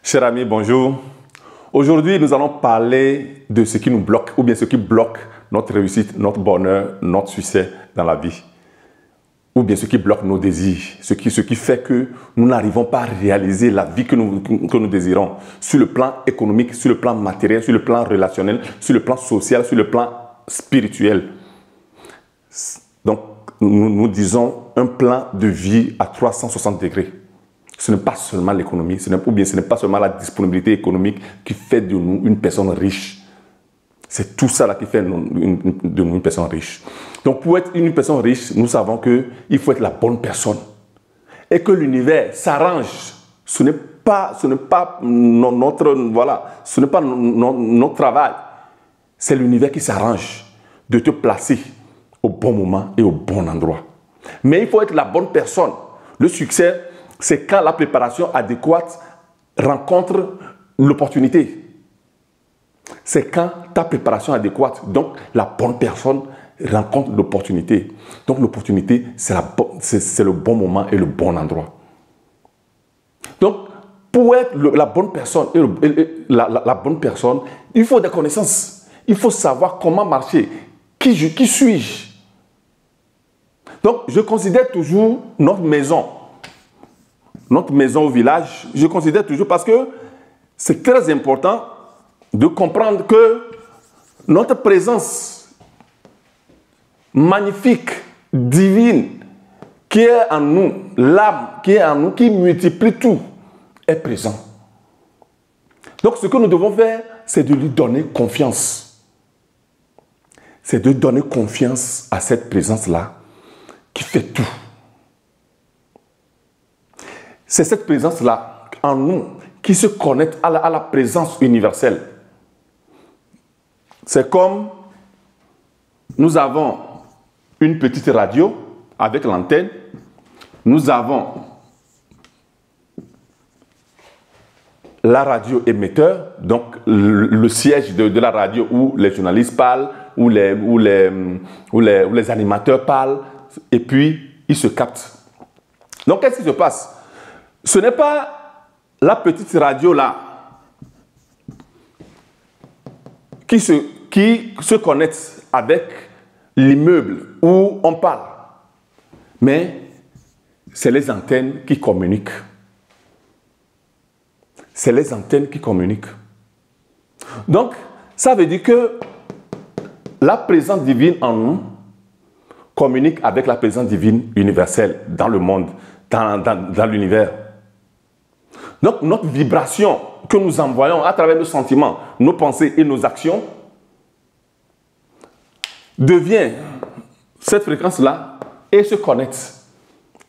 Cher ami, bonjour. Aujourd'hui, nous allons parler de ce qui nous bloque, ou bien ce qui bloque notre réussite, notre bonheur, notre succès dans la vie. Ou bien ce qui bloque nos désirs, ce qui fait que nous n'arrivons pas à réaliser la vie que nous désirons, sur le plan économique, sur le plan matériel, sur le plan relationnel, sur le plan social, sur le plan spirituel. Donc, nous disons un plan de vie à 360 degrés. Ce n'est pas seulement l'économie, ou bien ce n'est pas seulement la disponibilité économique qui fait de nous une personne riche. C'est tout ça là qui fait de nous une personne riche. Donc pour être une personne riche, nous savons qu'il faut être la bonne personne. Et que l'univers s'arrange. Ce n'est pas notre travail. C'est l'univers qui s'arrange de te placer au bon moment et au bon endroit. Mais il faut être la bonne personne. Le succès, c'est quand la préparation adéquate rencontre l'opportunité. C'est quand ta préparation adéquate, donc la bonne personne, rencontre l'opportunité. Donc l'opportunité, c'est le bon moment et le bon endroit. Donc, pour être la bonne personne, la bonne personne, il faut des connaissances. Il faut savoir comment marcher. Qui suis-je? Donc, je considère toujours notre maison au village, je considère toujours, parce que c'est très important de comprendre que notre présence magnifique, divine, qui est en nous, l'âme qui est en nous, qui multiplie tout, est présent. Donc ce que nous devons faire, c'est de lui donner confiance. C'est de donner confiance à cette présence-là qui fait tout. C'est cette présence-là en nous qui se connecte à la présence universelle. C'est comme nous avons une petite radio avec l'antenne. Nous avons la radio émetteur, donc le siège de la radio où les journalistes parlent, où les animateurs parlent, et puis ils se captent. Donc qu'est-ce qui se passe? Ce n'est pas la petite radio là qui se connecte avec l'immeuble où on parle, mais c'est les antennes qui communiquent. C'est les antennes qui communiquent. Donc, ça veut dire que la présence divine en nous communique avec la présence divine universelle dans le monde, dans l'univers. Donc, notre vibration que nous envoyons à travers nos sentiments, nos pensées et nos actions devient cette fréquence-là et se connecte.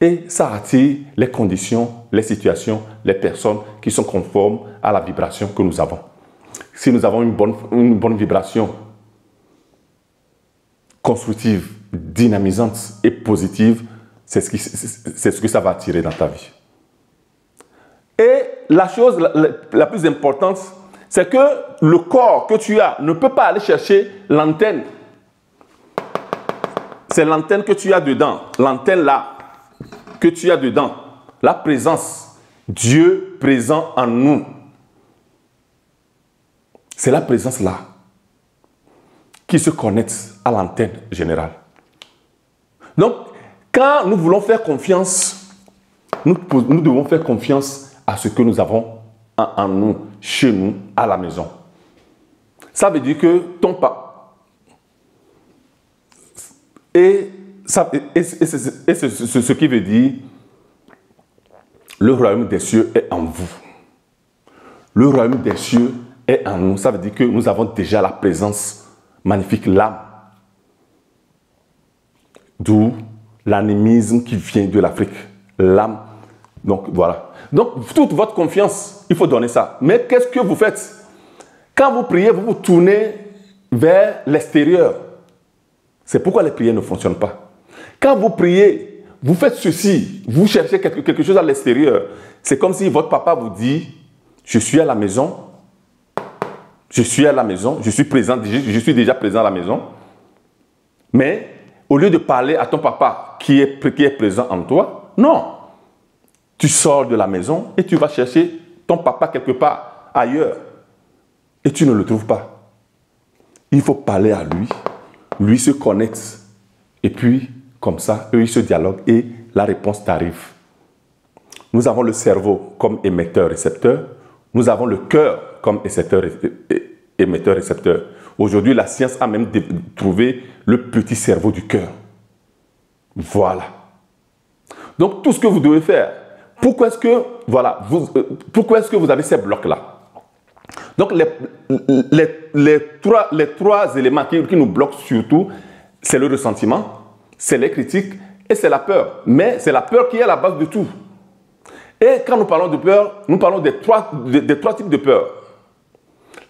Et ça attire les conditions, les situations, les personnes qui sont conformes à la vibration que nous avons. Si nous avons une bonne vibration constructive, dynamisante et positive, c'est ce que ça va attirer dans ta vie. Et la chose la plus importante, c'est que le corps que tu as ne peut pas aller chercher l'antenne. C'est l'antenne que tu as dedans, l'antenne là que tu as dedans, la présence, Dieu présent en nous. C'est la présence là qui se connecte à l'antenne générale. Donc, quand nous voulons faire confiance, nous devons faire confiance à ce que nous avons en nous, chez nous, à la maison. Ça veut dire que ton papa... Et c'est ce qui veut dire le royaume des cieux est en vous. Le royaume des cieux est en nous. Ça veut dire que nous avons déjà la présence magnifique, l'âme. D'où l'animisme qui vient de l'Afrique. L'âme. Donc voilà. Donc toute votre confiance, il faut donner ça. Mais qu'est-ce que vous faites? Quand vous priez, vous vous tournez vers l'extérieur. C'est pourquoi les prières ne fonctionnent pas. Quand vous priez, vous faites ceci, vous cherchez quelque chose à l'extérieur. C'est comme si votre papa vous dit, je suis à la maison, je suis présent, je suis déjà présent à la maison. Mais au lieu de parler à ton papa qui est présent en toi, non. Tu sors de la maison et tu vas chercher ton papa quelque part ailleurs et tu ne le trouves pas. Il faut parler à lui, lui se connecte et puis comme ça, eux ils se dialoguent et la réponse t'arrive. Nous avons le cerveau comme émetteur-récepteur, nous avons le cœur comme émetteur-récepteur. Aujourd'hui, la science a même trouvé le petit cerveau du cœur. Voilà. Donc, tout ce que vous devez faire, pourquoi est-ce que, voilà, pourquoi est-ce que vous avez ces blocs-là? Donc, les trois éléments qui nous bloquent surtout, c'est le ressentiment, c'est les critiques et c'est la peur. Mais c'est la peur qui est à la base de tout. Et quand nous parlons de peur, nous parlons des trois types de peur.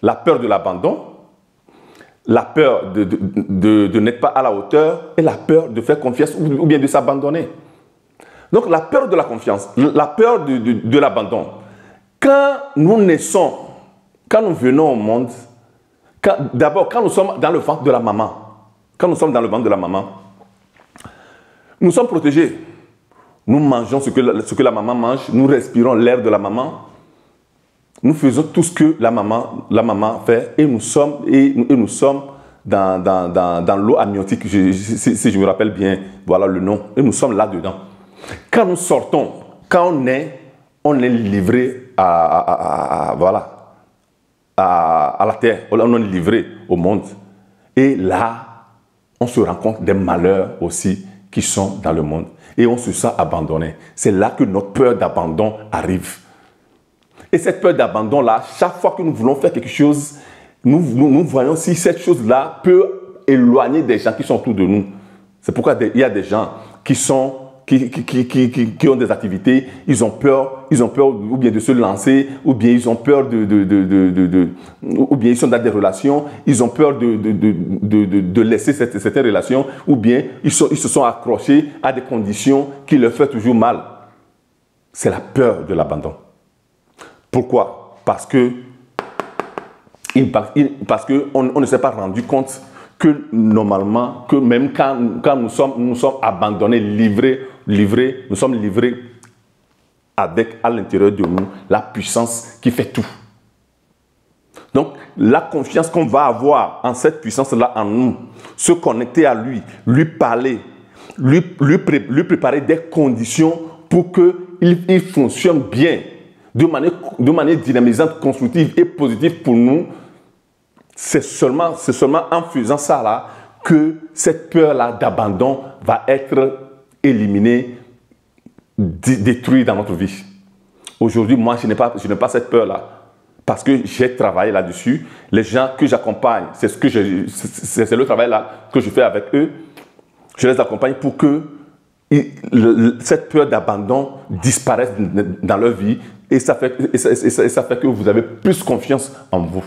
La peur de l'abandon, la peur de n'être pas à la hauteur et la peur de faire confiance ou bien de s'abandonner. Donc la peur de la confiance, la peur de l'abandon. Quand nous naissons, quand nous venons au monde, d'abord quand nous sommes dans le ventre de la maman, nous sommes protégés. Nous mangeons ce que la maman mange, nous respirons l'air de la maman, nous faisons tout ce que la maman fait et nous sommes dans l'eau amniotique, si je me rappelle bien, voilà le nom, et nous sommes là-dedans. Quand nous sortons, quand on est livré à la terre, on est livré au monde. Et là, on se rend compte des malheurs aussi qui sont dans le monde. Et on se sent abandonné. C'est là que notre peur d'abandon arrive. Et cette peur d'abandon-là, chaque fois que nous voulons faire quelque chose, nous voyons si cette chose-là peut éloigner des gens qui sont autour de nous. C'est pourquoi il y a des gens qui ont des activités, ils ont peur ou bien de se lancer, ou bien ils ont peur ou bien ils sont dans des relations, ils ont peur de laisser certaines relations, ou bien ils se sont accrochés à des conditions qui leur font toujours mal. C'est la peur de l'abandon. Pourquoi? Parce qu'on ne s'est pas rendu compte que normalement, que même quand nous sommes abandonnés, nous sommes livrés avec à l'intérieur de nous la puissance qui fait tout. Donc, la confiance qu'on va avoir en cette puissance-là en nous, se connecter à lui, lui parler, lui préparer des conditions pour qu'il fonctionne bien, de manière dynamisante, constructive et positive pour nous. C'est seulement en faisant ça là que cette peur-là d'abandon va être éliminée, détruite dans notre vie. Aujourd'hui, moi, je n'ai pas cette peur-là parce que j'ai travaillé là-dessus. Les gens que j'accompagne, c'est le travail-là que je fais avec eux. Je les accompagne pour que cette peur d'abandon disparaisse dans leur vie et ça fait que vous avez plus confiance en vous.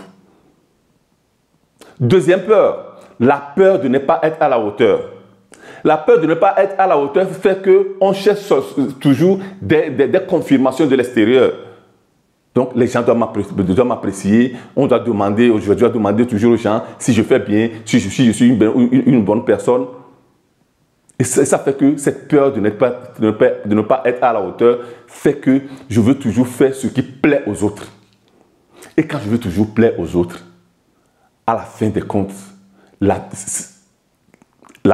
Deuxième peur, la peur de ne pas être à la hauteur. La peur de ne pas être à la hauteur fait qu'on cherche toujours des confirmations de l'extérieur. Donc, les gens doivent m'apprécier. On doit demander, je dois demander toujours aux gens si je fais bien, si je suis une bonne personne. Et ça fait que cette peur de ne pas être à la hauteur fait que je veux toujours faire ce qui plaît aux autres. Et quand je veux toujours plaire aux autres, à la fin des comptes, la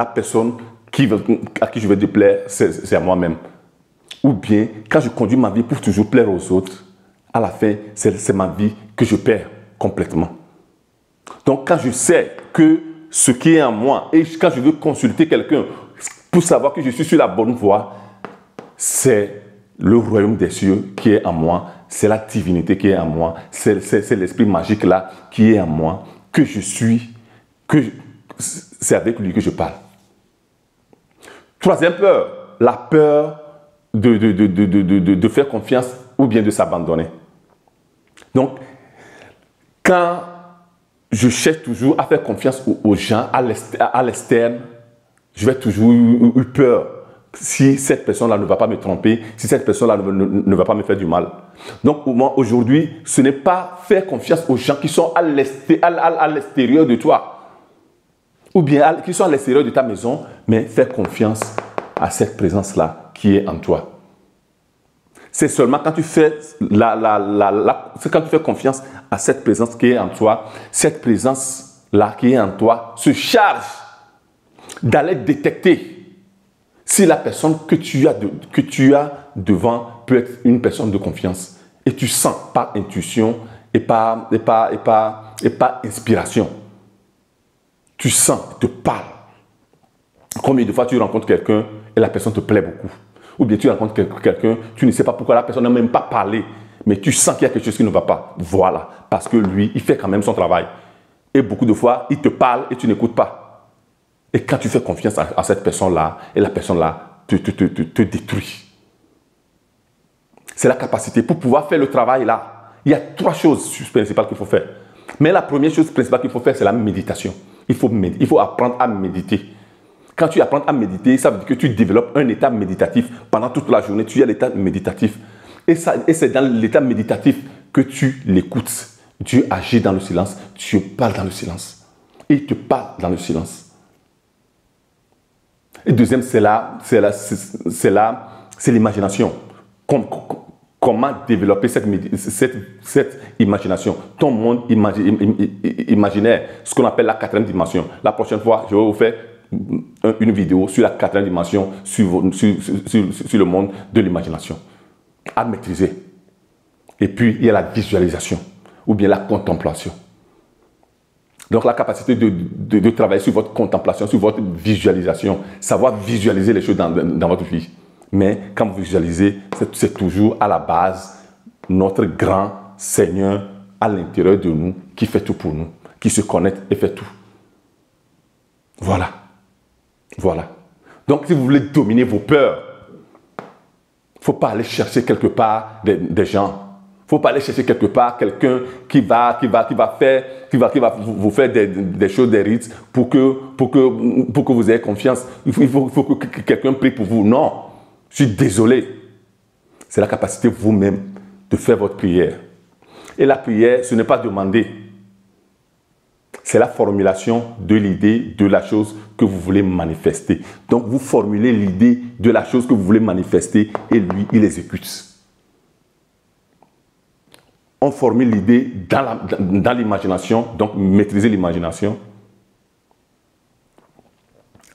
personne à qui je vais déplaire, c'est à moi-même. Ou bien, quand je conduis ma vie pour toujours plaire aux autres, à la fin, c'est ma vie que je perds complètement. Donc, quand je sais que ce qui est en moi, et quand je veux consulter quelqu'un pour savoir que je suis sur la bonne voie, c'est le royaume des cieux qui est en moi, c'est la divinité qui est en moi, c'est l'esprit magique là qui est en moi, que je suis, c'est avec lui que je parle. Troisième peur, la peur de faire confiance ou bien de s'abandonner. Donc, quand je cherche toujours à faire confiance aux gens, à l'externe, je vais toujours eu peur si cette personne-là ne va pas me tromper, si cette personne-là ne va pas me faire du mal. Donc, moi, aujourd'hui, ce n'est pas faire confiance aux gens qui sont à l'extérieur de toi, ou bien qui sont à l'extérieur de ta maison, mais faire confiance à cette présence-là qui est en toi. C'est seulement quand tu fais, c'est quand tu fais confiance à cette présence qui est en toi, cette présence-là qui est en toi se charge d'aller détecter si la personne que tu as devant peut être une personne de confiance. Et tu sens par intuition et par inspiration. Tu sens, il te parle. Combien de fois tu rencontres quelqu'un et la personne te plaît beaucoup? Ou bien tu rencontres quelqu'un, tu ne sais pas pourquoi la personne n'a même pas parlé, mais tu sens qu'il y a quelque chose qui ne va pas. Voilà, parce que lui, il fait quand même son travail. Et beaucoup de fois, il te parle et tu n'écoutes pas. Et quand tu fais confiance à cette personne-là, et la personne-là te détruit. C'est la capacité. Pour pouvoir faire le travail là, il y a 3 choses principales qu'il faut faire. Mais la première chose principale qu'il faut faire, c'est la méditation. Il faut apprendre à méditer. Quand tu apprends à méditer, ça veut dire que tu développes un état méditatif. Pendant toute la journée, tu as l'état méditatif. Et c'est dans l'état méditatif que tu l'écoutes. Dieu agit dans le silence. Dieu parle dans le silence. Et il te parle dans le silence. Et deuxième, c'est l'imagination. Comment développer cette imagination, ton monde imaginaire, ce qu'on appelle la 4e dimension. La prochaine fois, je vais vous faire une vidéo sur la 4e dimension, sur le monde de l'imagination. À maîtriser. Et puis, il y a la visualisation, ou bien la contemplation. Donc, la capacité de travailler sur votre contemplation, sur votre visualisation, savoir visualiser les choses dans votre vie. Mais quand vous visualisez, c'est toujours à la base notre grand Seigneur à l'intérieur de nous qui fait tout pour nous, qui se connecte et fait tout. Voilà. Voilà. Donc, si vous voulez dominer vos peurs, il ne faut pas aller chercher quelque part des gens. Il ne faut pas aller chercher quelque part quelqu'un qui va vous faire des choses, des rites pour que vous ayez confiance. Il faut que quelqu'un prie pour vous. Non. Je suis désolé. C'est la capacité vous-même de faire votre prière. Et la prière, ce n'est pas demander. C'est la formulation de l'idée de la chose que vous voulez manifester. Donc, vous formulez l'idée de la chose que vous voulez manifester et lui, il exécute. On formule l'idée dans l'imagination, donc maîtriser l'imagination.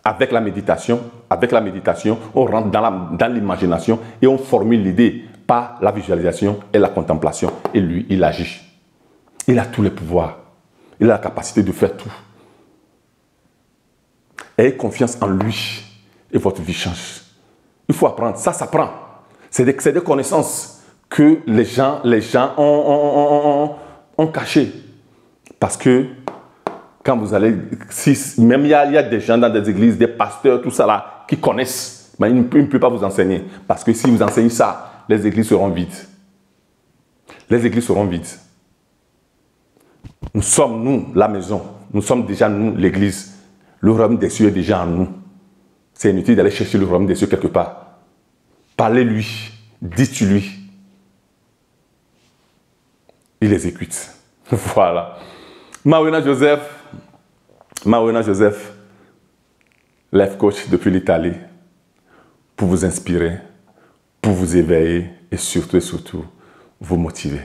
Avec la méditation, on rentre dans l'imagination et on formule l'idée par la visualisation et la contemplation. Et lui, il agit. Il a tous les pouvoirs. Il a la capacité de faire tout. Ayez confiance en lui et votre vie change. Il faut apprendre. Ça s'apprend. C'est des connaissances que les gens ont cachées. Parce que quand vous allez, même il y a des gens dans des églises, des pasteurs, tout ça là, qui connaissent, mais ils ne peuvent pas vous enseigner. Parce que si vous enseignez ça, les églises seront vides. Les églises seront vides. Nous sommes, nous, la maison. Nous sommes déjà, nous, l'église. Le royaume des cieux est déjà en nous. C'est inutile d'aller chercher le royaume des cieux quelque part. Parlez-lui. Dites-lui. Il exécute. Voilà. Mawena Joseph, life coach depuis l'Italie, pour vous inspirer, pour vous éveiller et surtout, vous motiver.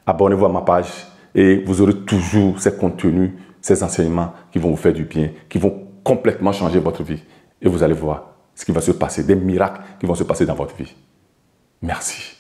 Abonnez-vous à ma page et vous aurez toujours ces contenus, ces enseignements qui vont vous faire du bien, qui vont complètement changer votre vie. Et vous allez voir ce qui va se passer, des miracles qui vont se passer dans votre vie. Merci.